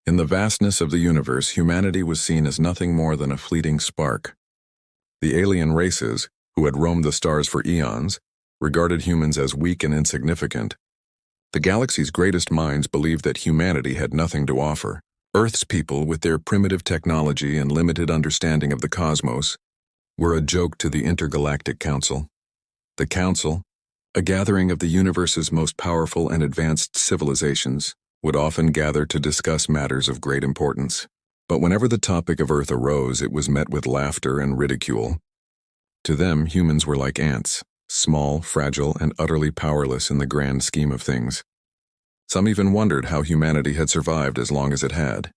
In the vastness of the universe, humanity was seen as nothing more than a fleeting spark. The alien races, who had roamed the stars for eons, regarded humans as weak and insignificant. The galaxy's greatest minds believed that humanity had nothing to offer. Earth's people, with their primitive technology and limited understanding of the cosmos, were a joke to the Intergalactic Council. The Council, a gathering of the universe's most powerful and advanced civilizations, would often gather to discuss matters of great importance. But whenever the topic of Earth arose, it was met with laughter and ridicule. To them, humans were like ants, small, fragile, and utterly powerless in the grand scheme of things. Some even wondered how humanity had survived as long as it had.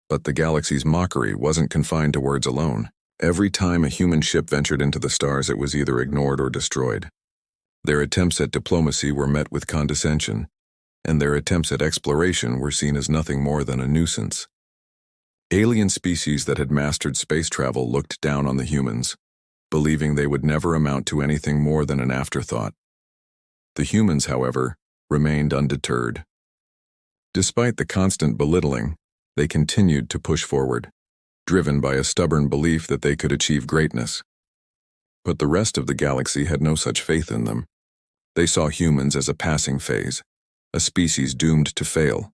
But the galaxy's mockery wasn't confined to words alone. Every time a human ship ventured into the stars, it was either ignored or destroyed. Their attempts at diplomacy were met with condescension, and their attempts at exploration were seen as nothing more than a nuisance. Alien species that had mastered space travel looked down on the humans, believing they would never amount to anything more than an afterthought. The humans, however, remained undeterred. Despite the constant belittling, they continued to push forward, driven by a stubborn belief that they could achieve greatness. But the rest of the galaxy had no such faith in them. They saw humans as a passing phase, a species doomed to fail.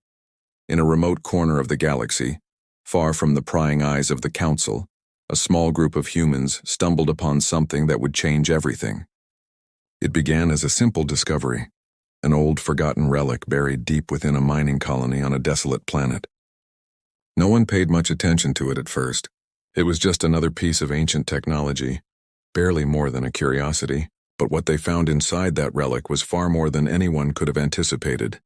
In a remote corner of the galaxy, far from the prying eyes of the Council, a small group of humans stumbled upon something that would change everything. It began as a simple discovery, an old forgotten relic buried deep within a mining colony on a desolate planet. No one paid much attention to it at first. It was just another piece of ancient technology, barely more than a curiosity, but what they found inside that relic was far more than anyone could have anticipated.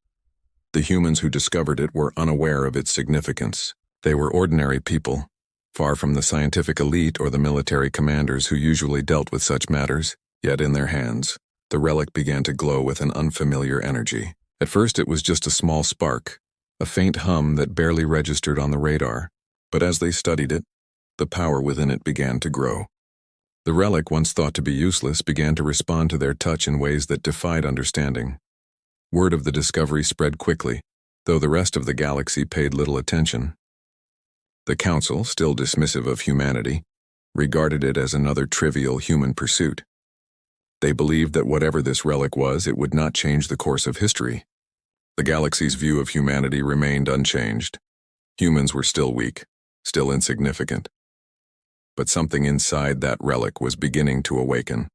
The humans who discovered it were unaware of its significance. They were ordinary people, far from the scientific elite or the military commanders who usually dealt with such matters, yet in their hands, the relic began to glow with an unfamiliar energy. At first it was just a small spark, a faint hum that barely registered on the radar, but as they studied it, the power within it began to grow. The relic, once thought to be useless, began to respond to their touch in ways that defied understanding. Word of the discovery spread quickly, though the rest of the galaxy paid little attention. The Council, still dismissive of humanity, regarded it as another trivial human pursuit. They believed that whatever this relic was, it would not change the course of history. The galaxy's view of humanity remained unchanged. Humans were still weak, still insignificant. But something inside that relic was beginning to awaken.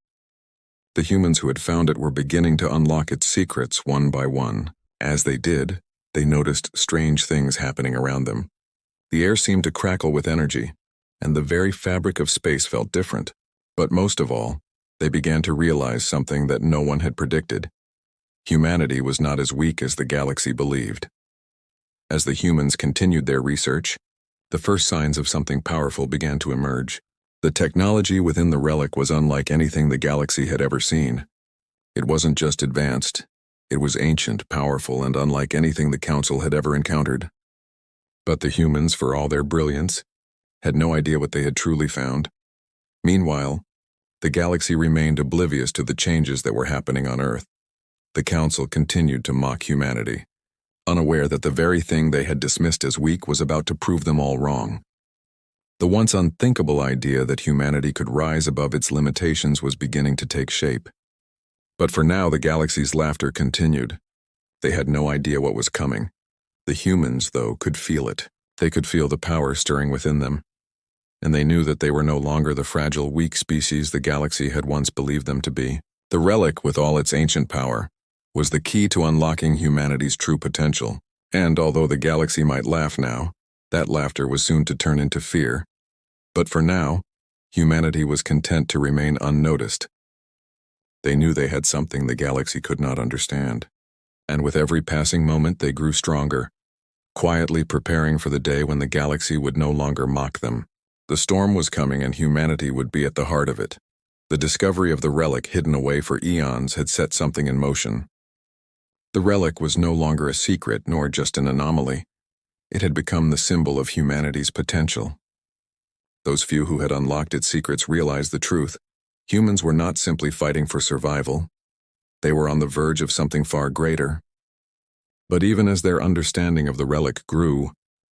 The humans who had found it were beginning to unlock its secrets one by one. As they did, they noticed strange things happening around them. The air seemed to crackle with energy, and the very fabric of space felt different. But most of all, they began to realize something that no one had predicted. Humanity was not as weak as the galaxy believed. As the humans continued their research, the first signs of something powerful began to emerge. The technology within the relic was unlike anything the galaxy had ever seen. It wasn't just advanced, it was ancient, powerful, and unlike anything the Council had ever encountered. But the humans, for all their brilliance, had no idea what they had truly found. Meanwhile, the galaxy remained oblivious to the changes that were happening on Earth. The Council continued to mock humanity, unaware that the very thing they had dismissed as weak was about to prove them all wrong. The once unthinkable idea that humanity could rise above its limitations was beginning to take shape. But for now, the galaxy's laughter continued. They had no idea what was coming. The humans, though, could feel it. They could feel the power stirring within them. And they knew that they were no longer the fragile, weak species the galaxy had once believed them to be. The relic, with all its ancient power, was the key to unlocking humanity's true potential. And although the galaxy might laugh now, that laughter was soon to turn into fear. But for now, humanity was content to remain unnoticed. They knew they had something the galaxy could not understand. And with every passing moment they grew stronger, quietly preparing for the day when the galaxy would no longer mock them. The storm was coming and humanity would be at the heart of it. The discovery of the relic hidden away for eons had set something in motion. The relic was no longer a secret nor just an anomaly. It had become the symbol of humanity's potential. Those few who had unlocked its secrets realized the truth. Humans were not simply fighting for survival. They were on the verge of something far greater. But even as their understanding of the relic grew,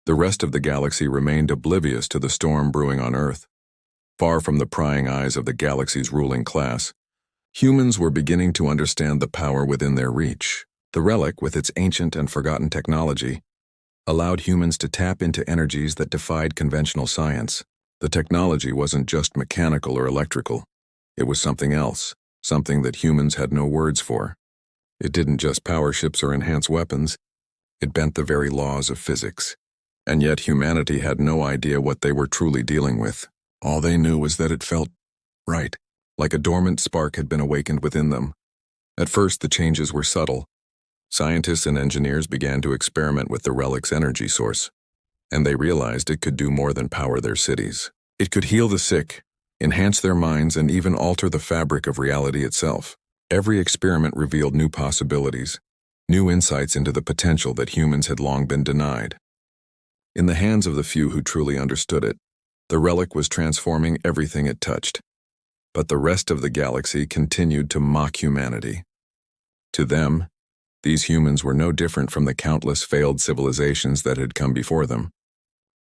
The rest of the galaxy remained oblivious to the storm brewing on Earth. Far from the prying eyes of the galaxy's ruling class, humans were beginning to understand the power within their reach. The relic, with its ancient and forgotten technology, allowed humans to tap into energies that defied conventional science. The technology wasn't just mechanical or electrical. It was something else, something that humans had no words for. It didn't just power ships or enhance weapons. It bent the very laws of physics. And yet humanity had no idea what they were truly dealing with. All they knew was that it felt right, like a dormant spark had been awakened within them. At first, the changes were subtle. Scientists and engineers began to experiment with the relic's energy source, and they realized it could do more than power their cities. It could heal the sick, enhance their minds, and even alter the fabric of reality itself. Every experiment revealed new possibilities, new insights into the potential that humans had long been denied. In the hands of the few who truly understood it, the relic was transforming everything it touched. But the rest of the galaxy continued to mock humanity. To them, these humans were no different from the countless failed civilizations that had come before them.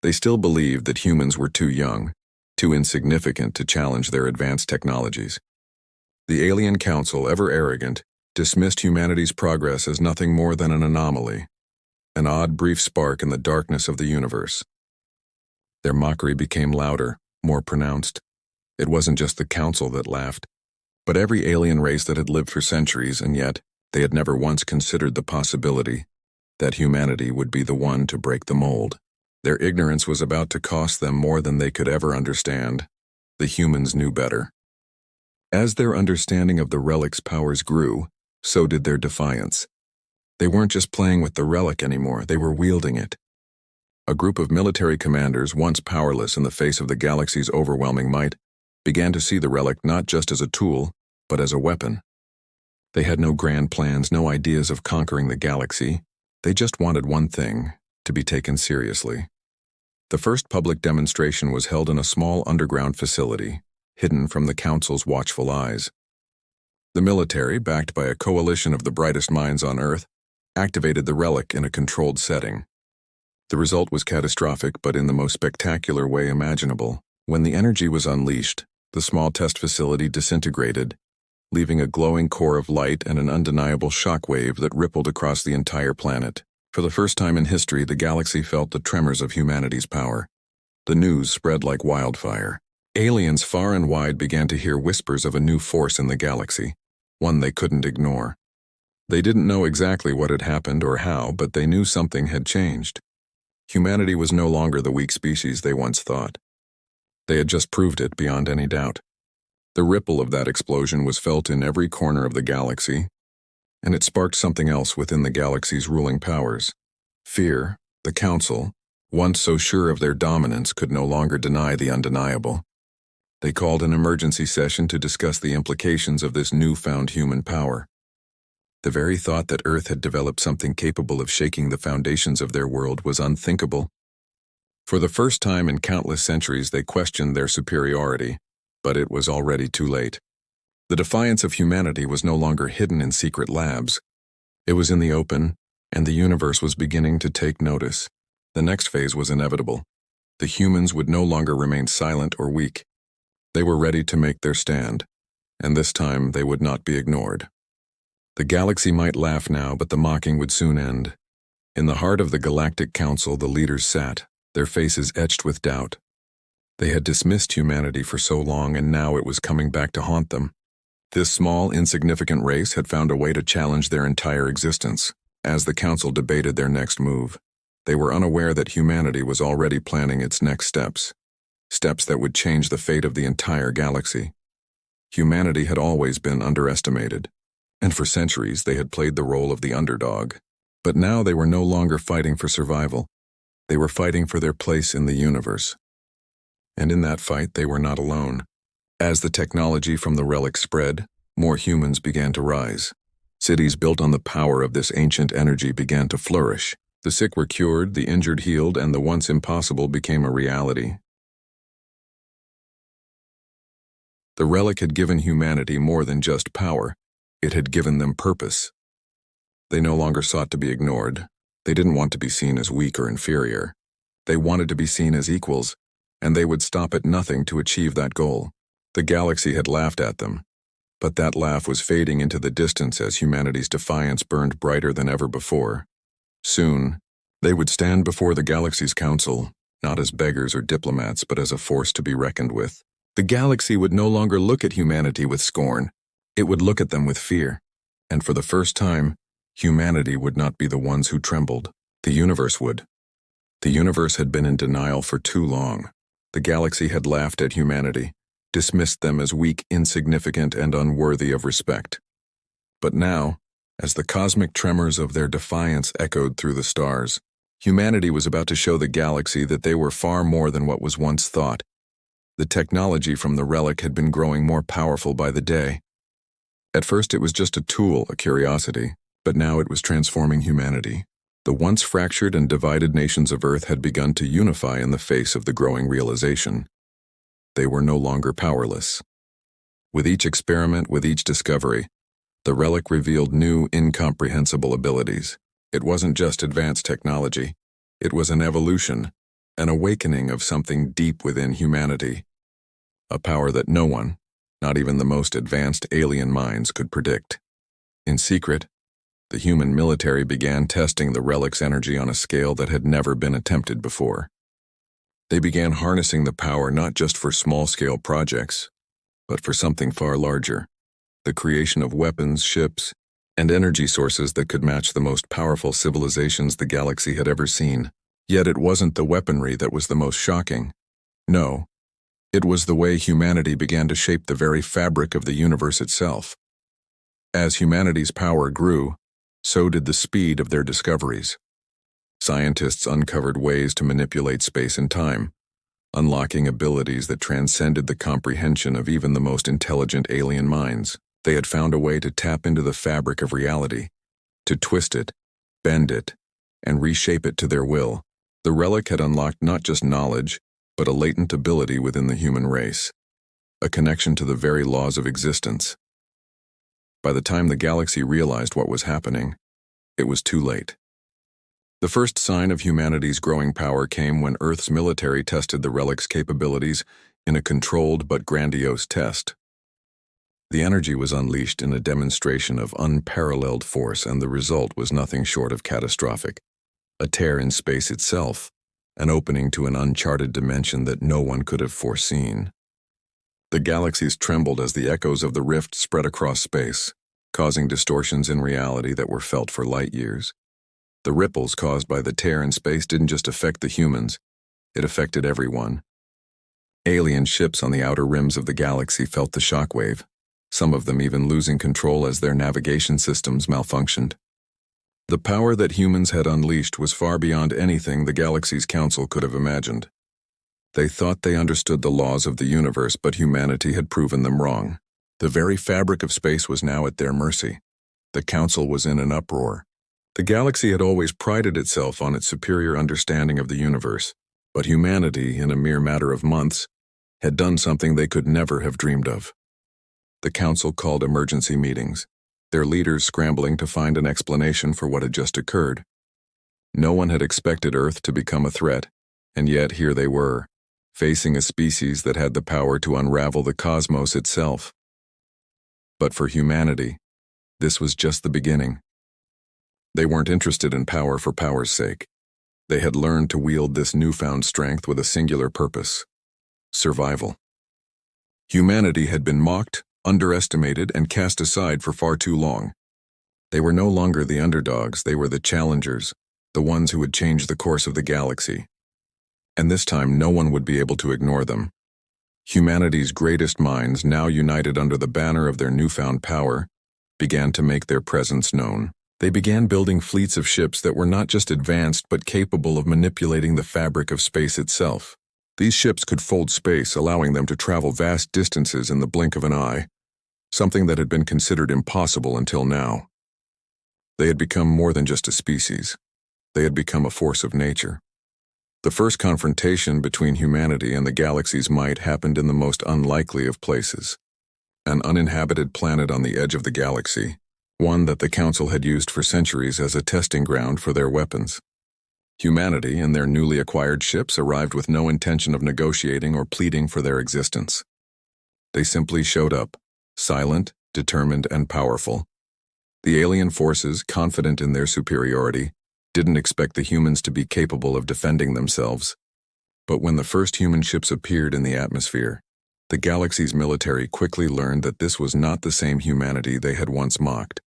They still believed that humans were too young, too insignificant to challenge their advanced technologies. The alien council, ever arrogant, dismissed humanity's progress as nothing more than an anomaly, an odd brief spark in the darkness of the universe. Their mockery became louder, more pronounced. It wasn't just the council that laughed, but every alien race that had lived for centuries, and yet they had never once considered the possibility that humanity would be the one to break the mold. Their ignorance was about to cost them more than they could ever understand. The humans knew better. As their understanding of the relic's powers grew, so did their defiance. They weren't just playing with the relic anymore, they were wielding it. A group of military commanders, once powerless in the face of the galaxy's overwhelming might, began to see the relic not just as a tool, but as a weapon. They had no grand plans, no ideas of conquering the galaxy. They just wanted one thing: to be taken seriously. The first public demonstration was held in a small underground facility, hidden from the council's watchful eyes. The military, backed by a coalition of the brightest minds on Earth, activated the relic in a controlled setting. The result was catastrophic, but in the most spectacular way imaginable. When the energy was unleashed, the small test facility disintegrated, leaving a glowing core of light and an undeniable shockwave that rippled across the entire planet. For the first time in history, the galaxy felt the tremors of humanity's power. The news spread like wildfire. Aliens far and wide began to hear whispers of a new force in the galaxy, one they couldn't ignore. They didn't know exactly what had happened or how, but they knew something had changed. Humanity was no longer the weak species they once thought. They had just proved it beyond any doubt. The ripple of that explosion was felt in every corner of the galaxy, and it sparked something else within the galaxy's ruling powers. Fear. The Council, once so sure of their dominance, could no longer deny the undeniable. They called an emergency session to discuss the implications of this newfound human power. The very thought that Earth had developed something capable of shaking the foundations of their world was unthinkable. For the first time in countless centuries, they questioned their superiority, but it was already too late. The defiance of humanity was no longer hidden in secret labs. It was in the open, and the universe was beginning to take notice. The next phase was inevitable. The humans would no longer remain silent or weak. They were ready to make their stand, and this time they would not be ignored. The galaxy might laugh now, but the mocking would soon end. In the heart of the Galactic Council, the leaders sat, their faces etched with doubt. They had dismissed humanity for so long, and now it was coming back to haunt them. This small, insignificant race had found a way to challenge their entire existence. As the Council debated their next move, they were unaware that humanity was already planning its next steps that would change the fate of the entire galaxy. Humanity had always been underestimated, and for centuries they had played the role of the underdog. But now they were no longer fighting for survival. They were fighting for their place in the universe. And in that fight, they were not alone. As the technology from the relic spread, more humans began to rise. Cities built on the power of this ancient energy began to flourish. The sick were cured, the injured healed, and the once impossible became a reality. The relic had given humanity more than just power. It had given them purpose. They no longer sought to be ignored. They didn't want to be seen as weak or inferior. They wanted to be seen as equals, and they would stop at nothing to achieve that goal. The galaxy had laughed at them, but that laugh was fading into the distance as humanity's defiance burned brighter than ever before. Soon, they would stand before the galaxy's council, not as beggars or diplomats, but as a force to be reckoned with. The galaxy would no longer look at humanity with scorn. It would look at them with fear. And for the first time, humanity would not be the ones who trembled. The universe would. The universe had been in denial for too long. The galaxy had laughed at humanity, dismissed them as weak, insignificant, and unworthy of respect. But now, as the cosmic tremors of their defiance echoed through the stars, humanity was about to show the galaxy that they were far more than what was once thought. The technology from the relic had been growing more powerful by the day. At first it was just a tool, a curiosity, but now it was transforming humanity. The once fractured and divided nations of Earth had begun to unify in the face of the growing realization. They were no longer powerless. With each experiment, with each discovery, the relic revealed new, incomprehensible abilities. It wasn't just advanced technology. It was an evolution, an awakening of something deep within humanity. A power that no one, not even the most advanced alien minds, could predict. In secret, the human military began testing the relic's energy on a scale that had never been attempted before. They began harnessing the power not just for small-scale projects, but for something far larger, the creation of weapons, ships, and energy sources that could match the most powerful civilizations the galaxy had ever seen. Yet it wasn't the weaponry that was the most shocking. No, it was the way humanity began to shape the very fabric of the universe itself. As humanity's power grew, so did the speed of their discoveries. Scientists uncovered ways to manipulate space and time, unlocking abilities that transcended the comprehension of even the most intelligent alien minds. They had found a way to tap into the fabric of reality, to twist it, bend it, and reshape it to their will. The relic had unlocked not just knowledge, but a latent ability within the human race, a connection to the very laws of existence. By the time the galaxy realized what was happening, it was too late. The first sign of humanity's growing power came when Earth's military tested the relic's capabilities in a controlled but grandiose test. The energy was unleashed in a demonstration of unparalleled force, and the result was nothing short of catastrophic. A tear in space itself, an opening to an uncharted dimension that no one could have foreseen. The galaxies trembled as the echoes of the rift spread across space, causing distortions in reality that were felt for light years. The ripples caused by the tear in space didn't just affect the humans, it affected everyone. Alien ships on the outer rims of the galaxy felt the shockwave, some of them even losing control as their navigation systems malfunctioned. The power that humans had unleashed was far beyond anything the galaxy's council could have imagined. They thought they understood the laws of the universe, but humanity had proven them wrong. The very fabric of space was now at their mercy. The council was in an uproar. The galaxy had always prided itself on its superior understanding of the universe, but humanity, in a mere matter of months, had done something they could never have dreamed of. The council called emergency meetings, their leaders scrambling to find an explanation for what had just occurred. No one had expected Earth to become a threat, and yet here they were, facing a species that had the power to unravel the cosmos itself. But for humanity, this was just the beginning. They weren't interested in power for power's sake. They had learned to wield this newfound strength with a singular purpose: survival. Humanity had been mocked, underestimated, and cast aside for far too long. They were no longer the underdogs, they were the challengers, the ones who would change the course of the galaxy. And this time no one would be able to ignore them. Humanity's greatest minds, now united under the banner of their newfound power, began to make their presence known. They began building fleets of ships that were not just advanced but capable of manipulating the fabric of space itself. These ships could fold space, allowing them to travel vast distances in the blink of an eye, something that had been considered impossible until now. They had become more than just a species. They had become a force of nature. The first confrontation between humanity and the galaxy's might happened in the most unlikely of places. An uninhabited planet on the edge of the galaxy, one that the Council had used for centuries as a testing ground for their weapons. Humanity and their newly acquired ships arrived with no intention of negotiating or pleading for their existence. They simply showed up, silent, determined, and powerful. The alien forces, confident in their superiority, didn't expect the humans to be capable of defending themselves. But when the first human ships appeared in the atmosphere, the galaxy's military quickly learned that this was not the same humanity they had once mocked.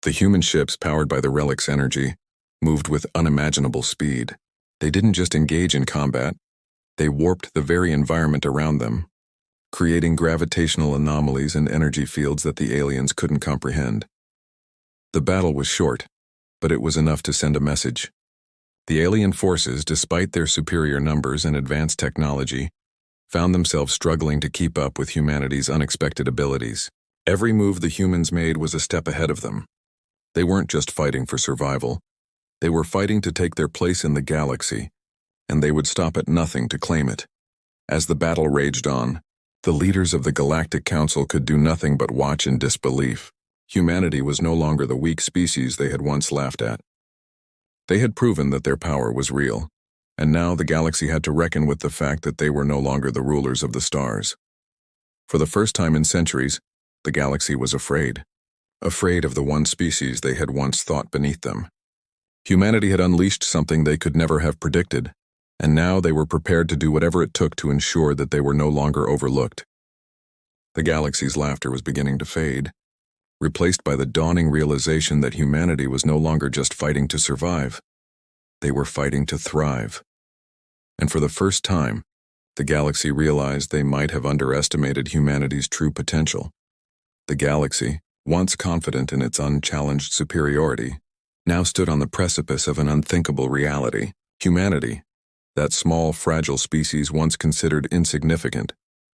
The human ships, powered by the relic's energy, moved with unimaginable speed. They didn't just engage in combat, they warped the very environment around them, creating gravitational anomalies and energy fields that the aliens couldn't comprehend. The battle was short, but it was enough to send a message. The alien forces, despite their superior numbers and advanced technology, found themselves struggling to keep up with humanity's unexpected abilities. Every move the humans made was a step ahead of them. They weren't just fighting for survival. They were fighting to take their place in the galaxy, and they would stop at nothing to claim it. As the battle raged on, the leaders of the Galactic Council could do nothing but watch in disbelief. Humanity was no longer the weak species they had once laughed at. They had proven that their power was real, and now the galaxy had to reckon with the fact that they were no longer the rulers of the stars. For the first time in centuries, the galaxy was afraid of the one species they had once thought beneath them. Humanity had unleashed something they could never have predicted, and now they were prepared to do whatever it took to ensure that they were no longer overlooked. The galaxy's laughter was beginning to fade, replaced by the dawning realization that humanity was no longer just fighting to survive. They were fighting to thrive. And for the first time, the galaxy realized they might have underestimated humanity's true potential. The galaxy, once confident in its unchallenged superiority, now stood on the precipice of an unthinkable reality. Humanity, that small, fragile species once considered insignificant,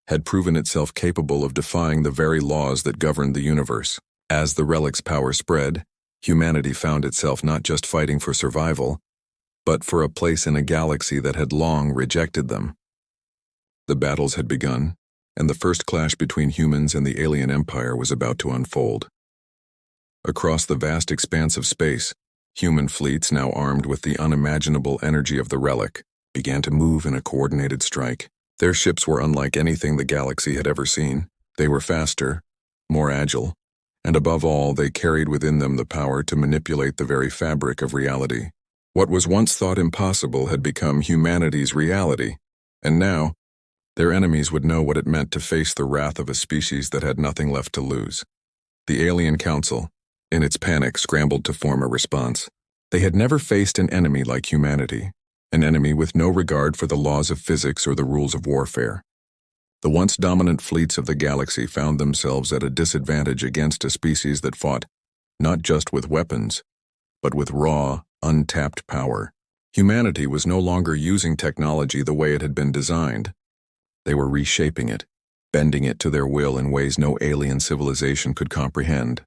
had proven itself capable of defying the very laws that governed the universe. As the relic's power spread, humanity found itself not just fighting for survival, but for a place in a galaxy that had long rejected them. The battles had begun, and the first clash between humans and the alien empire was about to unfold. Across the vast expanse of space, human fleets, now armed with the unimaginable energy of the relic, began to move in a coordinated strike. Their ships were unlike anything the galaxy had ever seen. They were faster, more agile, and above all, they carried within them the power to manipulate the very fabric of reality. What was once thought impossible had become humanity's reality, and now, their enemies would know what it meant to face the wrath of a species that had nothing left to lose. The Alien Council, in its panic, scrambled to form a response. They had never faced an enemy like humanity, an enemy with no regard for the laws of physics or the rules of warfare. The once dominant fleets of the galaxy found themselves at a disadvantage against a species that fought not just with weapons, but with raw, untapped power. Humanity was no longer using technology the way it had been designed. They were reshaping it, bending it to their will in ways no alien civilization could comprehend.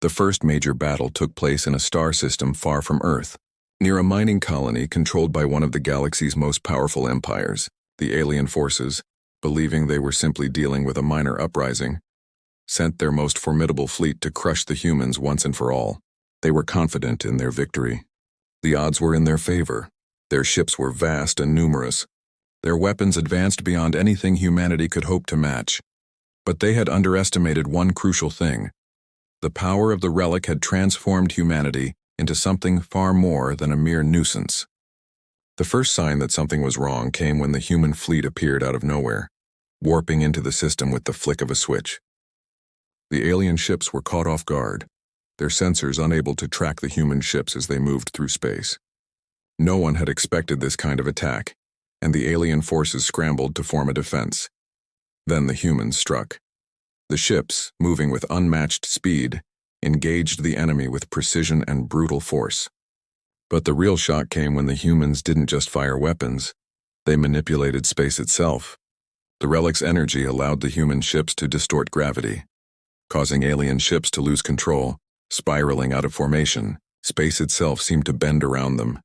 The first major battle took place in a star system far from Earth, near a mining colony controlled by one of the galaxy's most powerful empires. The alien forces, believing they were simply dealing with a minor uprising, sent their most formidable fleet to crush the humans once and for all. They were confident in their victory. The odds were in their favor. Their ships were vast and numerous. Their weapons advanced beyond anything humanity could hope to match. But they had underestimated one crucial thing. The power of the relic had transformed humanity into something far more than a mere nuisance. The first sign that something was wrong came when the human fleet appeared out of nowhere, warping into the system with the flick of a switch. The alien ships were caught off guard, their sensors unable to track the human ships as they moved through space. No one had expected this kind of attack, and the alien forces scrambled to form a defense. Then the humans struck. The ships, moving with unmatched speed, engaged the enemy with precision and brutal force. But the real shock came when the humans didn't just fire weapons, they manipulated space itself. The relic's energy allowed the human ships to distort gravity, causing alien ships to lose control, spiraling out of formation. Space itself seemed to bend around them,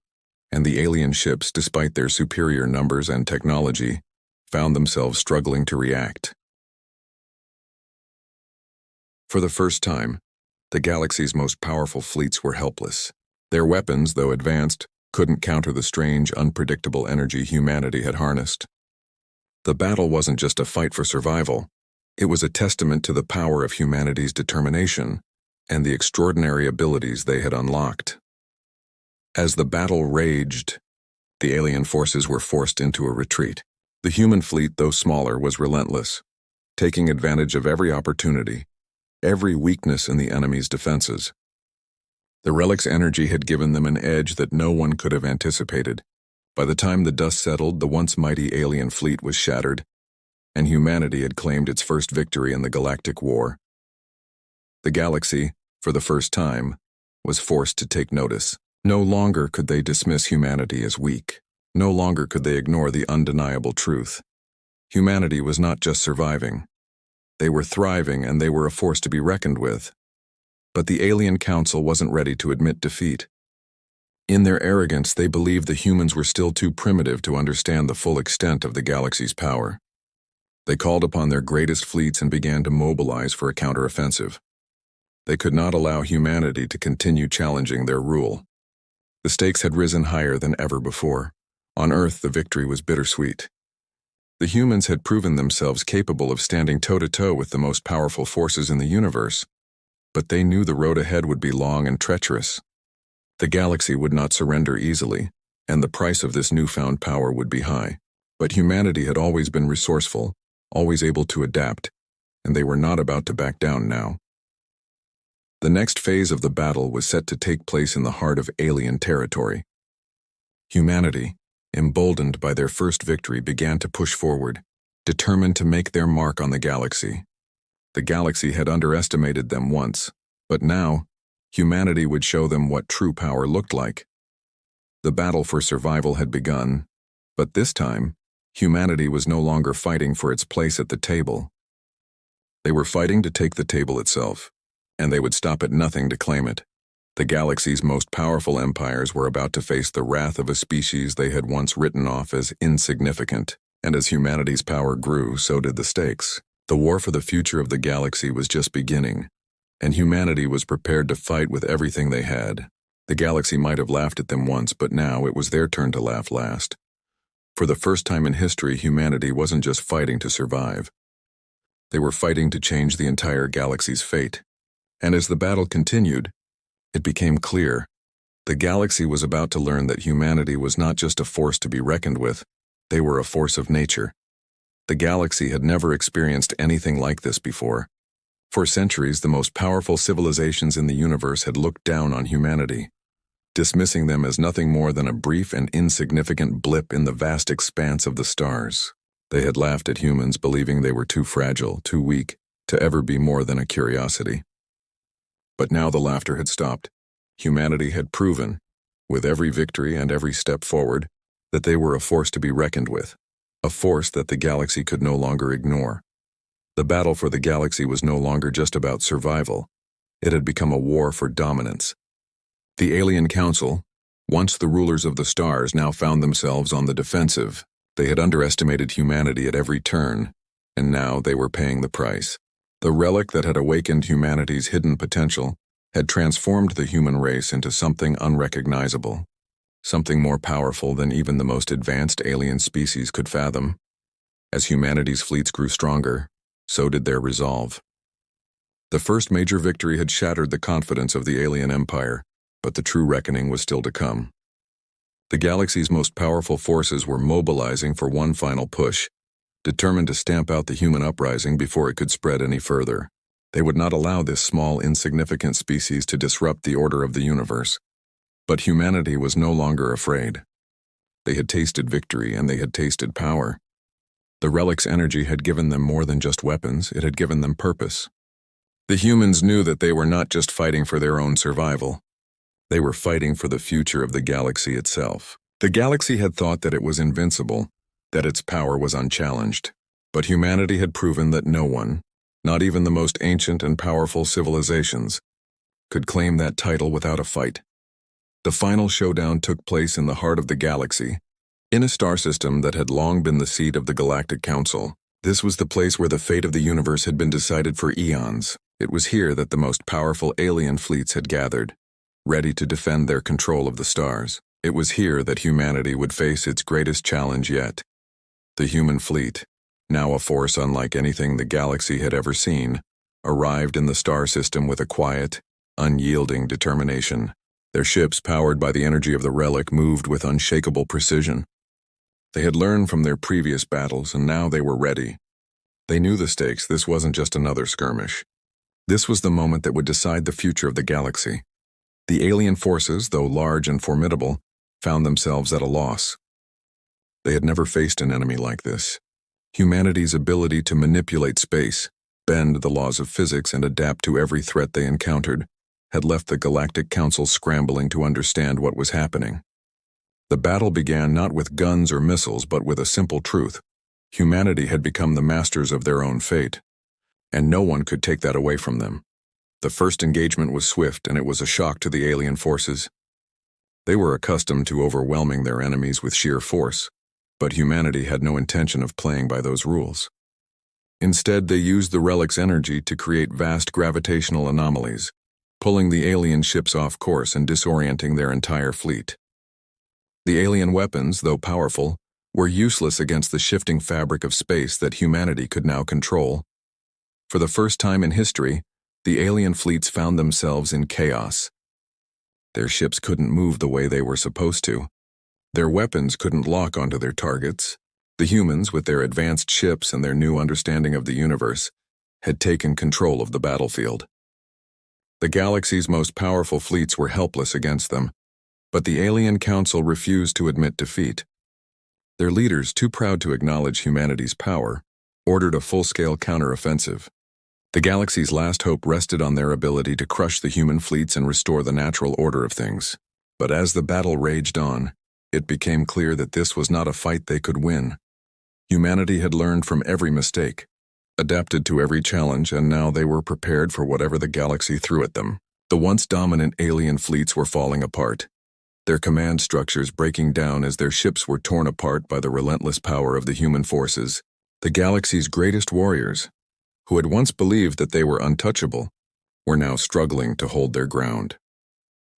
and the alien ships, despite their superior numbers and technology, found themselves struggling to react. For the first time, the galaxy's most powerful fleets were helpless. Their weapons, though advanced, couldn't counter the strange, unpredictable energy humanity had harnessed. The battle wasn't just a fight for survival. It was a testament to the power of humanity's determination and the extraordinary abilities they had unlocked. As the battle raged, the alien forces were forced into a retreat. The human fleet, though smaller, was relentless, taking advantage of every opportunity, every weakness in the enemy's defenses. The relic's energy had given them an edge that no one could have anticipated. By the time the dust settled, the once mighty alien fleet was shattered, and humanity had claimed its first victory in the Galactic War. The galaxy, for the first time, was forced to take notice. No longer could they dismiss humanity as weak. No longer could they ignore the undeniable truth. Humanity was not just surviving. They were thriving, and they were a force to be reckoned with. But the Alien Council wasn't ready to admit defeat. In their arrogance, they believed the humans were still too primitive to understand the full extent of the galaxy's power. They called upon their greatest fleets and began to mobilize for a counteroffensive. They could not allow humanity to continue challenging their rule. The stakes had risen higher than ever before. On Earth, the victory was bittersweet. The humans had proven themselves capable of standing toe-to-toe with the most powerful forces in the universe, but they knew the road ahead would be long and treacherous. The galaxy would not surrender easily, and the price of this newfound power would be high. But humanity had always been resourceful, always able to adapt, and they were not about to back down now. The next phase of the battle was set to take place in the heart of alien territory. Humanity, emboldened by their first victory, began to push forward, determined to make their mark on the galaxy. The galaxy had underestimated them once, but now, humanity would show them what true power looked like. The battle for survival had begun, but this time, humanity was no longer fighting for its place at the table. They were fighting to take the table itself, and they would stop at nothing to claim it. The galaxy's most powerful empires were about to face the wrath of a species they had once written off as insignificant, and as humanity's power grew, so did the stakes. The war for the future of the galaxy was just beginning, and humanity was prepared to fight with everything they had. The galaxy might have laughed at them once, but now it was their turn to laugh last. For the first time in history, humanity wasn't just fighting to survive. They were fighting to change the entire galaxy's fate. And as the battle continued, it became clear the galaxy was about to learn that humanity was not just a force to be reckoned with, they were a force of nature. The galaxy had never experienced anything like this before. For centuries, the most powerful civilizations in the universe had looked down on humanity, dismissing them as nothing more than a brief and insignificant blip in the vast expanse of the stars. They had laughed at humans, believing they were too fragile, too weak, to ever be more than a curiosity. But now the laughter had stopped. Humanity had proven, with every victory and every step forward, that they were a force to be reckoned with, a force that the galaxy could no longer ignore. The battle for the galaxy was no longer just about survival. It had become a war for dominance. The Alien Council, once the rulers of the stars, now found themselves on the defensive. They had underestimated humanity at every turn, and now they were paying the price. The relic that had awakened humanity's hidden potential had transformed the human race into something unrecognizable, something more powerful than even the most advanced alien species could fathom. As humanity's fleets grew stronger, so did their resolve. The first major victory had shattered the confidence of the alien empire, but the true reckoning was still to come. The galaxy's most powerful forces were mobilizing for one final push, determined to stamp out the human uprising before it could spread any further. They would not allow this small, insignificant species to disrupt the order of the universe. But humanity was no longer afraid. They had tasted victory, and they had tasted power. The relic's energy had given them more than just weapons, it had given them purpose. The humans knew that they were not just fighting for their own survival. They were fighting for the future of the galaxy itself. The galaxy had thought that it was invincible, that its power was unchallenged. But humanity had proven that no one, not even the most ancient and powerful civilizations, could claim that title without a fight. The final showdown took place in the heart of the galaxy, in a star system that had long been the seat of the Galactic Council. This was the place where the fate of the universe had been decided for eons. It was here that the most powerful alien fleets had gathered, ready to defend their control of the stars. It was here that humanity would face its greatest challenge yet. The human fleet, now a force unlike anything the galaxy had ever seen, arrived in the star system with a quiet, unyielding determination. Their ships, powered by the energy of the relic, moved with unshakable precision. They had learned from their previous battles, and now they were ready. They knew the stakes. This wasn't just another skirmish. This was the moment that would decide the future of the galaxy. The alien forces, though large and formidable, found themselves at a loss. They had never faced an enemy like this. Humanity's ability to manipulate space, bend the laws of physics, and adapt to every threat they encountered had left the Galactic Council scrambling to understand what was happening. The battle began not with guns or missiles, but with a simple truth. Humanity had become the masters of their own fate, and no one could take that away from them. The first engagement was swift, and it was a shock to the alien forces. They were accustomed to overwhelming their enemies with sheer force, but humanity had no intention of playing by those rules. Instead, they used the relic's energy to create vast gravitational anomalies, pulling the alien ships off course and disorienting their entire fleet. The alien weapons, though powerful, were useless against the shifting fabric of space that humanity could now control. For the first time in history, the alien fleets found themselves in chaos. Their ships couldn't move the way they were supposed to. Their weapons couldn't lock onto their targets. The humans, with their advanced ships and their new understanding of the universe, had taken control of the battlefield. The galaxy's most powerful fleets were helpless against them, but the Alien Council refused to admit defeat. Their leaders, too proud to acknowledge humanity's power, ordered a full-scale counteroffensive. The galaxy's last hope rested on their ability to crush the human fleets and restore the natural order of things. But as the battle raged on, it became clear that this was not a fight they could win. Humanity had learned from every mistake, adapted to every challenge, and now they were prepared for whatever the galaxy threw at them. The once dominant alien fleets were falling apart, their command structures breaking down as their ships were torn apart by the relentless power of the human forces. The galaxy's greatest warriors, who had once believed that they were untouchable, were now struggling to hold their ground.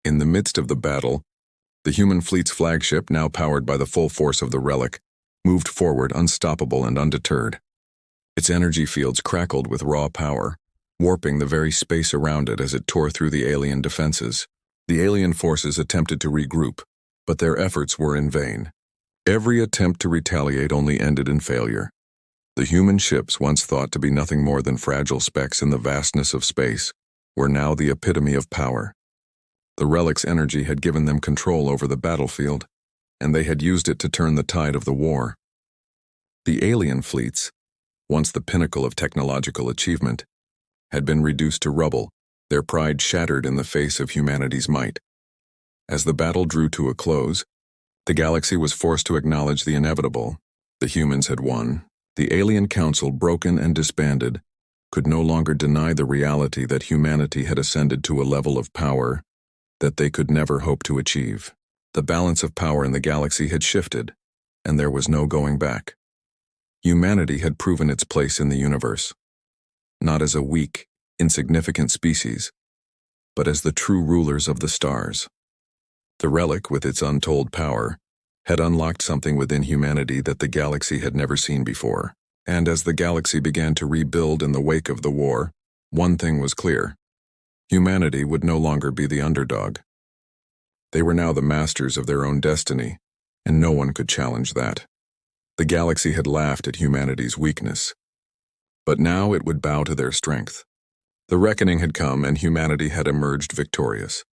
In the midst of the battle, the human fleet's flagship, now powered by the full force of the relic, moved forward unstoppable and undeterred. Its energy fields crackled with raw power, warping the very space around it as it tore through the alien defenses. The alien forces attempted to regroup, but their efforts were in vain. Every attempt to retaliate only ended in failure. The human ships, once thought to be nothing more than fragile specks in the vastness of space, were now the epitome of power. The relic's energy had given them control over the battlefield, and they had used it to turn the tide of the war. The alien fleets, once the pinnacle of technological achievement, had been reduced to rubble, their pride shattered in the face of humanity's might. As the battle drew to a close, the galaxy was forced to acknowledge the inevitable. The humans had won. The Alien Council, broken and disbanded, could no longer deny the reality that humanity had ascended to a level of power that they could never hope to achieve. The balance of power in the galaxy had shifted, and there was no going back. Humanity had proven its place in the universe, not as a weak, insignificant species, but as the true rulers of the stars. The relic, with its untold power, had unlocked something within humanity that the galaxy had never seen before. And as the galaxy began to rebuild in the wake of the war, one thing was clear: humanity would no longer be the underdog. They were now the masters of their own destiny, and no one could challenge that. The galaxy had laughed at humanity's weakness, but now it would bow to their strength. The reckoning had come, and humanity had emerged victorious.